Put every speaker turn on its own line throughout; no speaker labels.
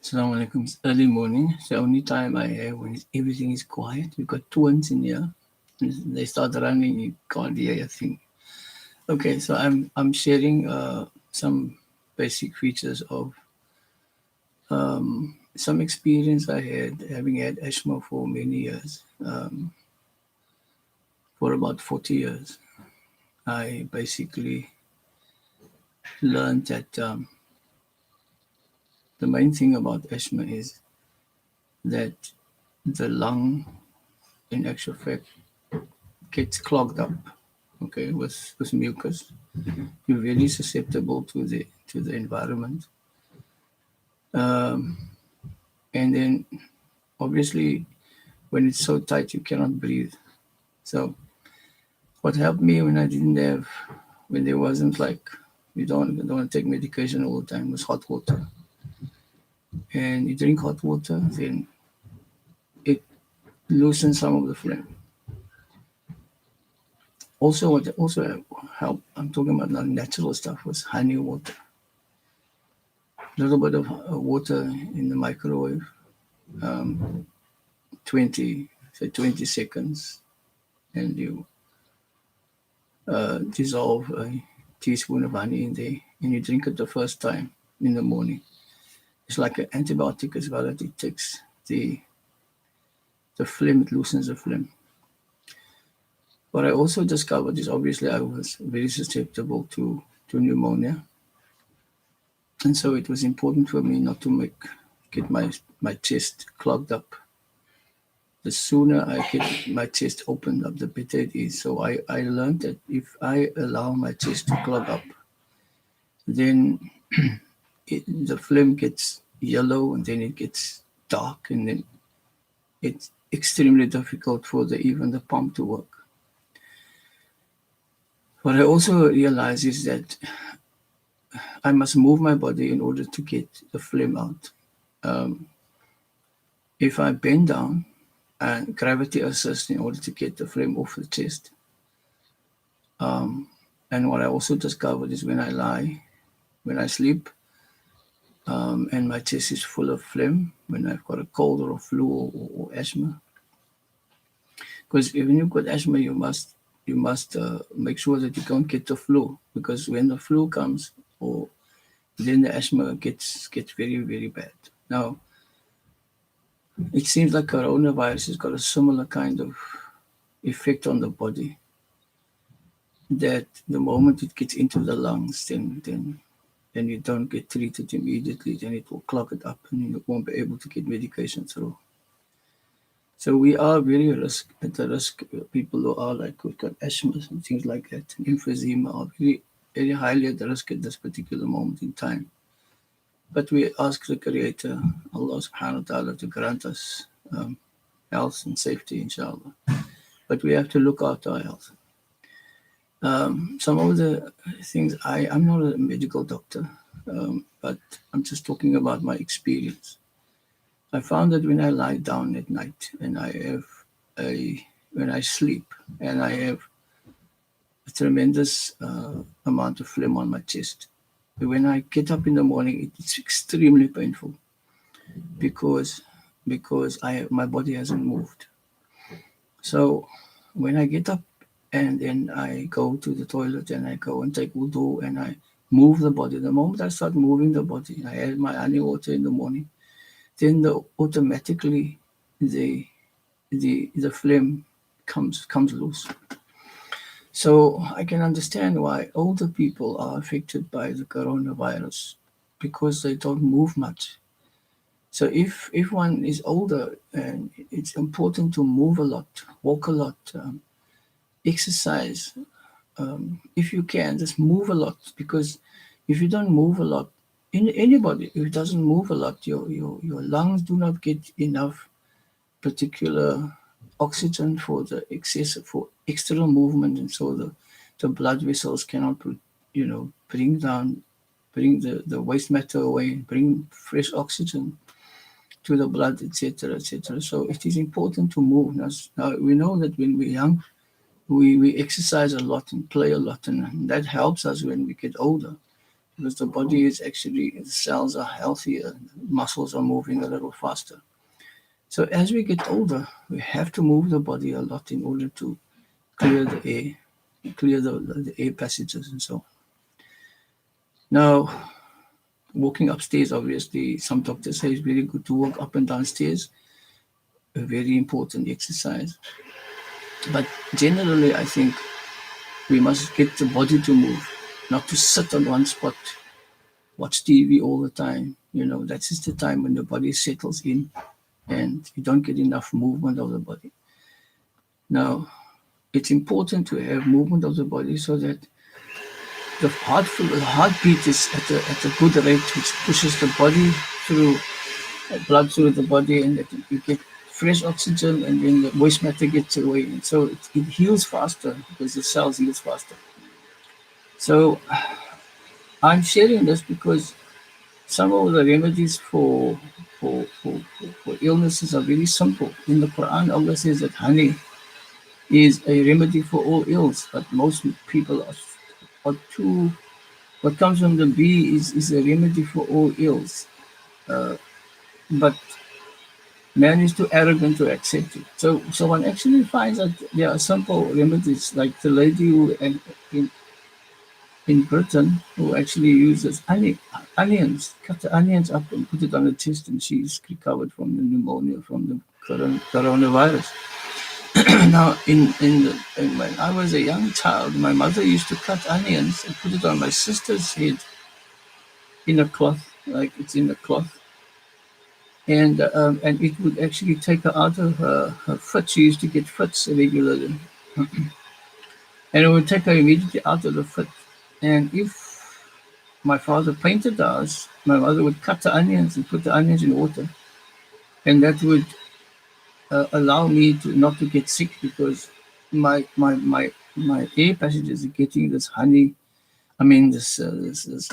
Assalamu alaikum. It's early morning. It's the only time I have when everything is quiet. We've got twins in here. They start running, you can't hear a thing. Okay, so I'm sharing some basic features of some experience I had having had asthma for many years, for about 40 years. I basically learned that the main thing about asthma is that the lung, in actual fact, gets clogged up, okay, with mucus. You're very susceptible to the environment, um, and then obviously when it's so tight you cannot breathe. So what helped me when there wasn't like you don't want to take medication all the time was hot water, and you drink hot water, then it loosens some of the phlegm. Also, what also helped, I'm talking about now natural stuff, was honey water. A little bit of water in the microwave, um, 20 seconds, and you dissolve a teaspoon of honey in there, and you drink it the first time in the morning. It's like an antibiotic as well. That it takes the phlegm, it loosens the phlegm. What I also discovered is obviously I was very susceptible to pneumonia, and so it was important for me not to get my chest clogged up. The sooner I get my chest opened up, the better it is. So I learned that if I allow my chest to clog up, then the phlegm gets yellow, and then it gets dark, and then it's extremely difficult for even the pump to work. What I also realized is that I must move my body in order to get the phlegm out. If I bend down and gravity assists in order to get the phlegm off the chest. And what I also discovered is when I sleep, and my chest is full of phlegm, when I've got a cold or a flu or asthma. Because when you've got asthma, you must make sure that you don't get the flu, because when the flu comes, then the asthma gets very, very bad. Now, it seems like coronavirus has got a similar kind of effect on the body, that the moment it gets into the lungs, then you don't get treated immediately, then it will clog it up and you won't be able to get medication through. So we are very at the risk. People who are like who've got asthma and things like that, and emphysema, are very, very highly at the risk at this particular moment in time. But we ask the Creator, Allah subhanahu wa ta'ala, to grant us health and safety, inshallah. But we have to look after our health. Some of the things, I'm not a medical doctor, but I'm just talking about my experience. I found that when I lie down at night and when I sleep and I have a tremendous amount of phlegm on my chest, when I get up in the morning, it's extremely painful because my body hasn't moved. So when I get up and then I go to the toilet and I go and take wudu and I move the body, the moment I start moving the body, I add my honey water in the morning, then automatically the phlegm comes loose. So I can understand why older people are affected by the coronavirus, because they don't move much. So if one is older, and it's important to move a lot, walk a lot, exercise. If you can, just move a lot, because if you don't move a lot, anybody who doesn't move a lot, your lungs do not get enough particular oxygen for external movement, and so the blood vessels cannot bring the waste matter away, bring fresh oxygen to the blood, etc., etc. So it is important to move. Now we know that when we're young, we exercise a lot and play a lot, and that helps us when we get older. because the body is actually, the cells are healthier, muscles are moving a little faster. So as we get older, we have to move the body a lot in order to clear the air, clear the air passages and so on. Now, walking upstairs, obviously, some doctors say it's very good to walk up and down stairs, a very important exercise. But generally, I think we must get the body to move, not to sit on one spot, watch TV all the time. That is the time when the body settles in and you don't get enough movement of the body. Now, it's important to have movement of the body so that the heartbeat is at a good rate, which pushes the body through, blood through the body, and that you get fresh oxygen, and then the waste matter gets away. And so it heals faster because the cells heals faster. So I'm sharing this because some of the remedies for illnesses are very simple. In the Quran, Allah says that honey is a remedy for all ills, but most people are too. What comes from the bee is a remedy for all ills, but man is too arrogant to accept it. So one actually finds that there are simple remedies, like the lady who in Britain who actually uses onions, cut the onions up and put it on the chest, and she's recovered from the pneumonia from the coronavirus. Now, when I was a young child, my mother used to cut onions and put it on my sister's head in a cloth, like it's in a cloth, and it would actually take her out of her fits. She used to get fits regularly, and it would take her immediately out of the fit. And if my father painted the house, my mother would cut the onions and put the onions in water, and that would allow me not to get sick, because my air passages are getting this honey. I mean, this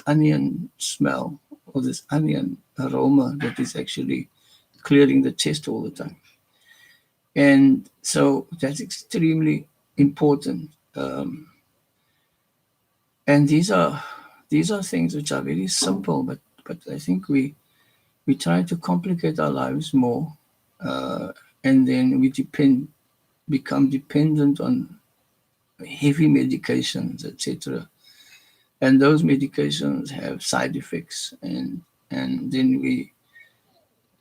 onion smell, or this onion aroma that is actually clearing the chest all the time. And so that's extremely important. And these are things which are very simple, but I think we try to complicate our lives more, and then we become dependent on heavy medications, etc. And those medications have side effects, and then we,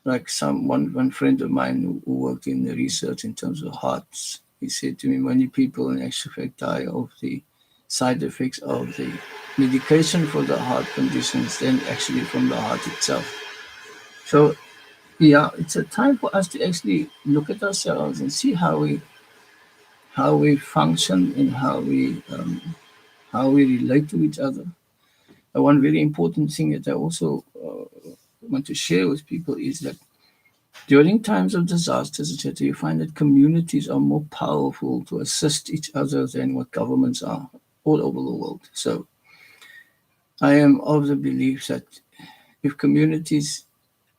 like one friend of mine who worked in the research in terms of hearts, he said to me, many people in actual fact die of the side effects of the medication for the heart conditions than actually from the heart itself. So yeah, it's a time for us to actually look at ourselves and see how we function and how we relate to each other. One very important thing that I also want to share with people is that during times of disasters, etc., you find that communities are more powerful to assist each other than what governments are all over the world. So I am of the belief that if communities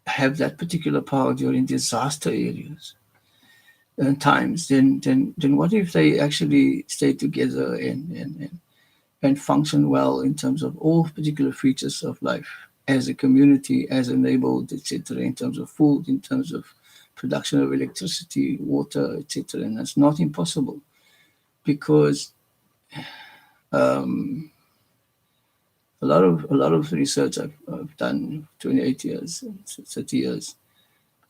have that particular power during disaster areas and times, then what if they actually stay together and function well in terms of all particular features of life as a community, as a neighborhood, etc., in terms of food, in terms of production of electricity, water, etc. And that's not impossible, because a lot of research I've done 28 years, 30 years,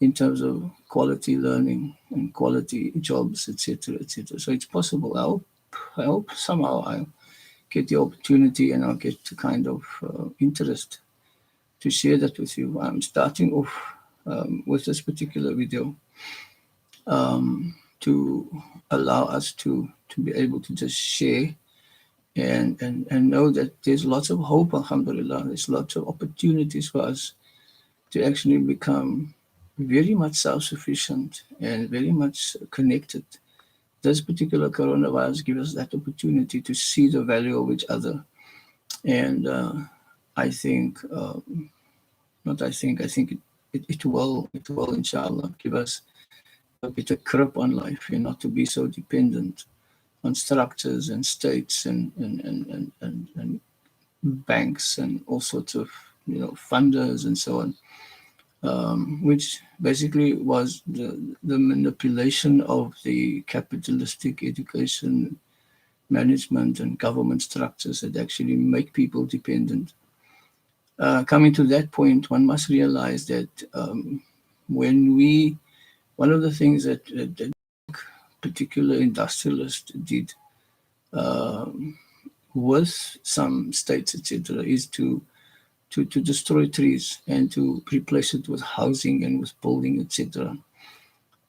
in terms of quality learning and quality jobs, etc., etc. So it's possible. I hope somehow I'll get the opportunity and I'll get the kind of interest to share that with you. I'm starting off with this particular video to allow us to be able to just share and know that there's lots of hope, alhamdulillah. There's lots of opportunities for us to actually become very much self-sufficient and very much connected. This particular coronavirus gives us that opportunity to see the value of each other. And I think, I think it will, inshallah, give us a better grip on life, and not to be so dependent on structures and states and banks and all sorts of, funders and so on, which basically was the manipulation of the capitalistic education management and government structures that actually make people dependent. Coming to that point, one must realize that one of the things that particular industrialists did with some states, etc., is to destroy trees and to replace it with housing and with building, etc.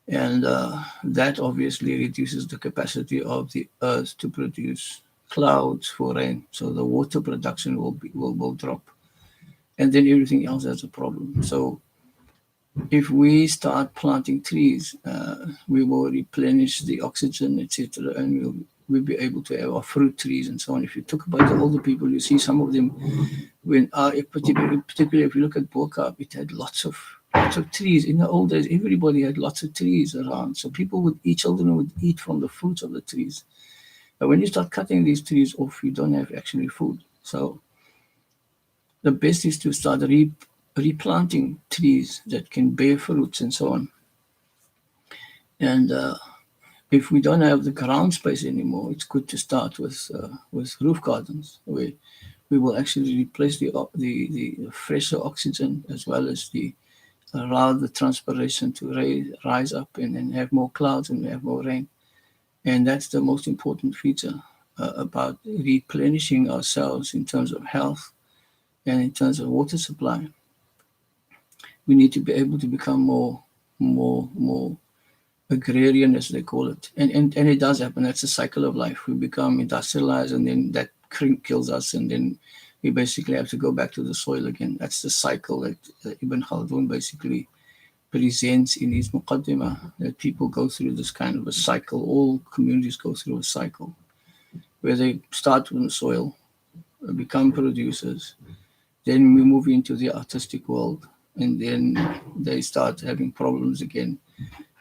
And that obviously reduces the capacity of the earth to produce clouds for rain. So the water production will drop. And then everything else has a problem. So if we start planting trees, we will replenish the oxygen, etc., and we'll be able to have our fruit trees and so on. If you talk about the older people, you see some of them, particularly if you look at Bo-Kaap, it had lots of trees. In the old days, everybody had lots of trees around. So children would eat from the fruits of the trees. But when you start cutting these trees off, you don't have actually food. So the best is to start replanting trees that can bear fruits and so on. And if we don't have the ground space anymore, it's good to start with roof gardens, where we will actually replace the fresher oxygen as well as allow the transpiration to rise up and have more clouds and have more rain. And that's the most important feature about replenishing ourselves in terms of health and in terms of water supply. We need to be able to become more agrarian, as they call it. And it does happen. That's a cycle of life. We become industrialized, and then that kills us, and then we basically have to go back to the soil again. That's the cycle that Ibn Khaldun basically presents in his Muqaddimah, that people go through this kind of a cycle. All communities go through a cycle where they start from the soil, become producers, then we move into the artistic world, and then they start having problems again,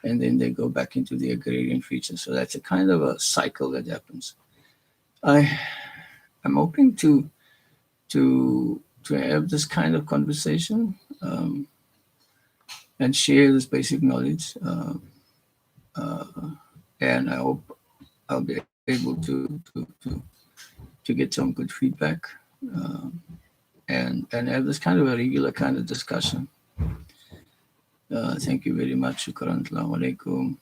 and then they go back into the agrarian feature. So that's a kind of a cycle that happens. I'm hoping to have this kind of conversation and share this basic knowledge, and I hope I'll be able to get some good feedback, and have this kind of a regular kind of discussion. Thank you very much. Shukran. Assalamu alaikum.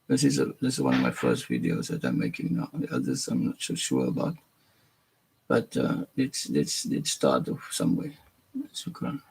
This is one of my first videos that I'm making now. The others I'm not so sure about, but let's start off some way. Shukran.